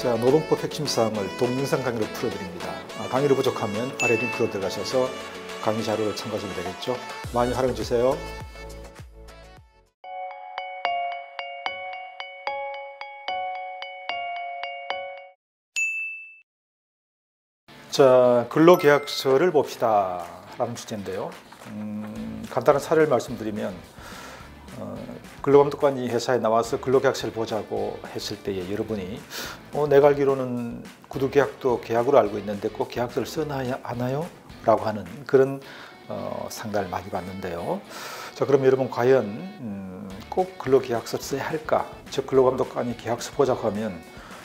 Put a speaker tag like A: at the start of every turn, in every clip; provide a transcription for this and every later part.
A: 자, 노동법 핵심 사항을 동영상 강의로 풀어드립니다. 강의를 부족하면 아래 링크로 들어가셔서 강의 자료를 참고하시면 되겠죠. 많이 활용해 주세요. 자, 근로계약서를 봅시다 라는 주제인데요. 간단한 사례를 말씀드리면 근로감독관이 회사에 나와서 근로계약서를 보자고 했을 때에 여러분이 내가 알기로는 구두계약도 계약으로 알고 있는데 꼭 계약서를 써놔야 하나요? 라고 하는 그런 상담을 많이 받는데요. 자, 그럼 여러분 과연 꼭 근로계약서 써야 할까? 저 근로감독관이 계약서 보자고 하면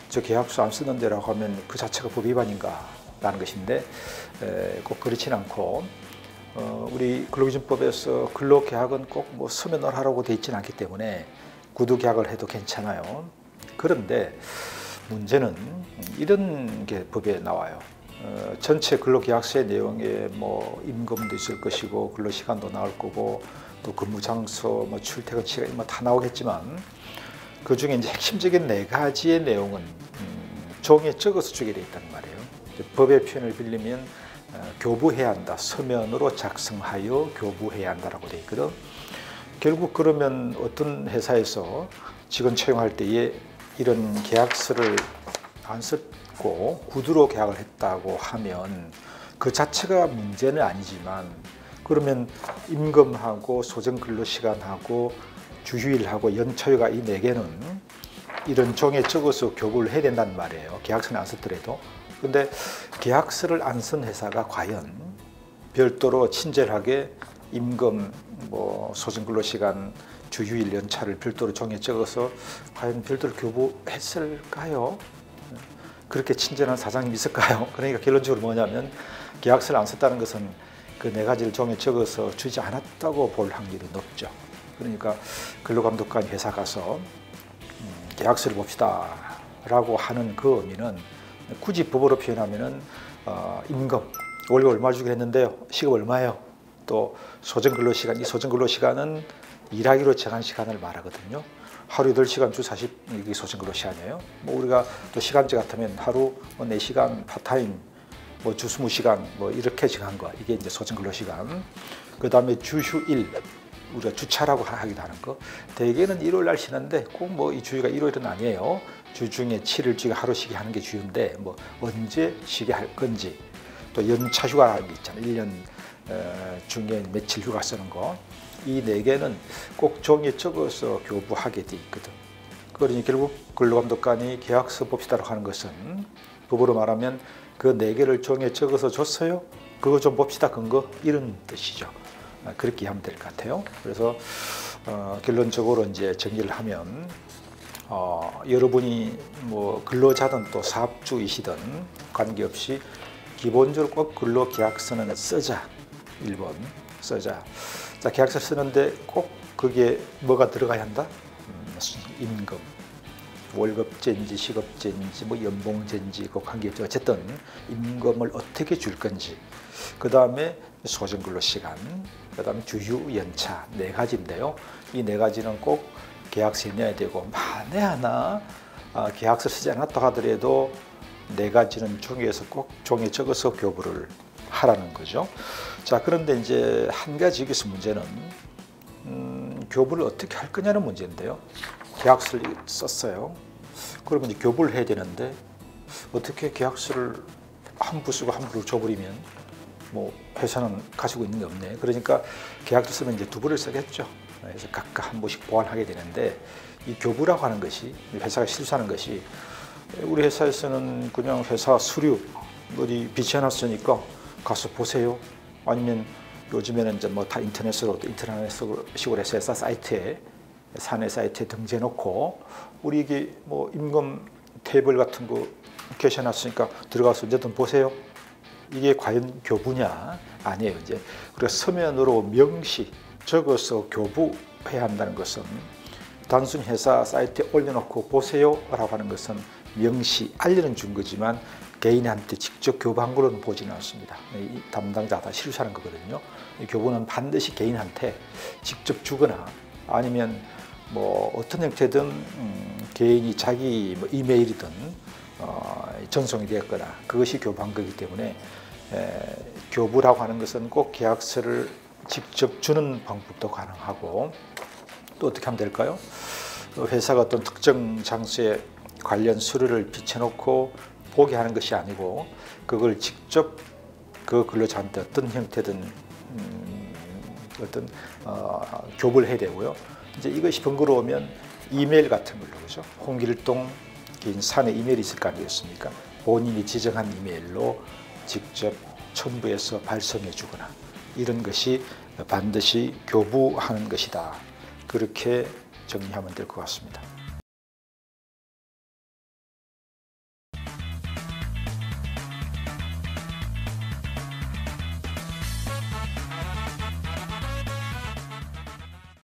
A: 저 계약서 안 쓰는데 라고 하면 그 자체가 법 위반인가? 라는 것인데 꼭 그렇지는 않고 우리 근로기준법에서 근로계약은 꼭 뭐 서면을 하라고 되어 있지는 않기 때문에 구두계약을 해도 괜찮아요. 그런데 문제는 이런 게 법에 나와요. 전체 근로계약서의 내용에 뭐 임금도 있을 것이고 근로시간도 나올 거고 또 근무장소, 뭐 출퇴근 시간 뭐 다 나오겠지만 그 중에 이제 핵심적인 4가지의 내용은 종이에 적어서 주게 되어 있단 말이에요. 법의 표현을 빌리면 교부해야 한다. 서면으로 작성하여 교부해야 한다라고 되어 있거든. 결국 그러면 어떤 회사에서 직원 채용할 때에 이런 계약서를 안 썼고 구두로 계약을 했다고 하면 그 자체가 문제는 아니지만 그러면 임금하고 소정 근로시간하고 주휴일하고 연초휴가 이 4개는 이런 종이에 적어서 교부를 해야 된다는 말이에요. 계약서는 안 썼더라도. 근데 계약서를 안 쓴 회사가 과연 별도로 친절하게 임금, 뭐 소정근로시간, 주휴일 연차를 별도로 종이에 적어서 과연 별도로 교부했을까요? 그렇게 친절한 사장님이 있을까요? 그러니까 결론적으로 뭐냐면 계약서를 안 썼다는 것은 그 4가지를 종이에 적어서 주지 않았다고 볼 확률이 높죠. 그러니까 근로감독관 회사 가서 계약서를 봅시다 라고 하는 그 의미는 굳이 법으로 표현하면은 임금, 월급 얼마 주기로 했는데요. 시급 얼마예요? 또 소정근로시간, 이 소정근로시간은 일하기로 정한 시간을 말하거든요. 하루 8시간 주 40, 이게 소정근로시간이에요. 뭐 우리가 또 시간제 같으면 하루 4시간 파타임, 뭐 주 20시간 뭐 이렇게 정한 거, 이게 이제 소정근로시간. 그 다음에 주휴일, 우리가 주차라고 하기도 하는 거. 대개는 일요일 날 쉬는데 꼭 뭐 이 주휴가 일요일은 아니에요. 주 중에 7일 중에 하루 쉬게 하는 게 주휴인데 뭐 언제 쉬게 할 건지, 또 연차 휴가라는 게 있잖아요. 1년 중에 며칠 휴가 쓰는 거. 이 4개는 꼭 종이에 적어서 교부하게 돼 있거든. 그러니 결국 근로감독관이 계약서 봅시다라고 하는 것은 법으로 말하면 그 4개를 종이에 적어서 줬어요. 그거 좀 봅시다 근거, 이런 뜻이죠. 그렇게 이해하면 될 것 같아요. 그래서 결론적으로 이제 정리를 하면 여러분이 뭐 근로자든 또 사업주이시든 관계없이 기본적으로 꼭 근로계약서는 쓰자. 1번 쓰자. 자, 계약서 쓰는데 꼭 그게 뭐가 들어가야 한다? 임금, 월급제인지 시급제인지 뭐 연봉제인지 그 관계없이 어쨌든 임금을 어떻게 줄 건지, 그 다음에 소정근로시간, 그 다음에 주휴 연차 4가지인데요. 이 4가지는 꼭 계약서에 넣어야 되고, 만에 하나 계약서 쓰지 않았다 하더라도 4가지는 종이에서 꼭 종이에 적어서 교부를 하라는 거죠. 자, 그런데 이제 한 가지 여기서 문제는 교부를 어떻게 할 거냐는 문제인데요. 계약서를 썼어요. 그러면 이제 교부를 해야 되는데 어떻게 계약서를 함부 쓰고 함부로 줘버리면 뭐 회사는 가지고 있는 게 없네. 그러니까 계약서 쓰면 이제 2부를 쓰겠죠. 그래서 각각 한 부씩 보완하게 되는데, 이 교부라고 하는 것이, 회사가 실수하는 것이, 우리 회사에서는 그냥 회사 수류 어디 비치해놨으니까 가서 보세요. 아니면 요즘에는 이제 뭐 다 인터넷으로 식으로 해서 회사 사이트에, 사내 사이트에 등재해놓고 우리 이게 뭐 임금 테이블 같은 거 게시해놨으니까 들어가서 어쨌든 보세요. 이게 과연 교부냐? 아니에요. 이제 우리가 서면으로 명시 적어서 교부해야 한다는 것은 단순히 회사 사이트에 올려놓고 보세요 라고 하는 것은 명시 알려는 준 거지만 개인한테 직접 교부한 거로는 보지는 않습니다. 이 담당자가 다 실수하는 거거든요. 이 교부는 반드시 개인한테 직접 주거나 아니면 뭐 어떤 형태든 개인이 자기 뭐 이메일이든 전송이 되었거나 그것이 교부한 거기 때문에 교부라고 하는 것은 꼭 계약서를 직접 주는 방법도 가능하고 또 어떻게 하면 될까요? 회사가 어떤 특정 장소에 관련 서류를 비춰놓고 보게 하는 것이 아니고 그걸 직접 그 근로자한테 어떤 형태든 교부를 해야 되고요. 이제 이것이 번거로우면 이메일 같은 걸로 그죠? 홍길동 사내 이메일이 있을 거 아니겠습니까? 본인이 지정한 이메일로 직접 첨부해서 발송해 주거나 이런 것이 반드시 교부하는 것이다. 그렇게 정리하면 될 것 같습니다.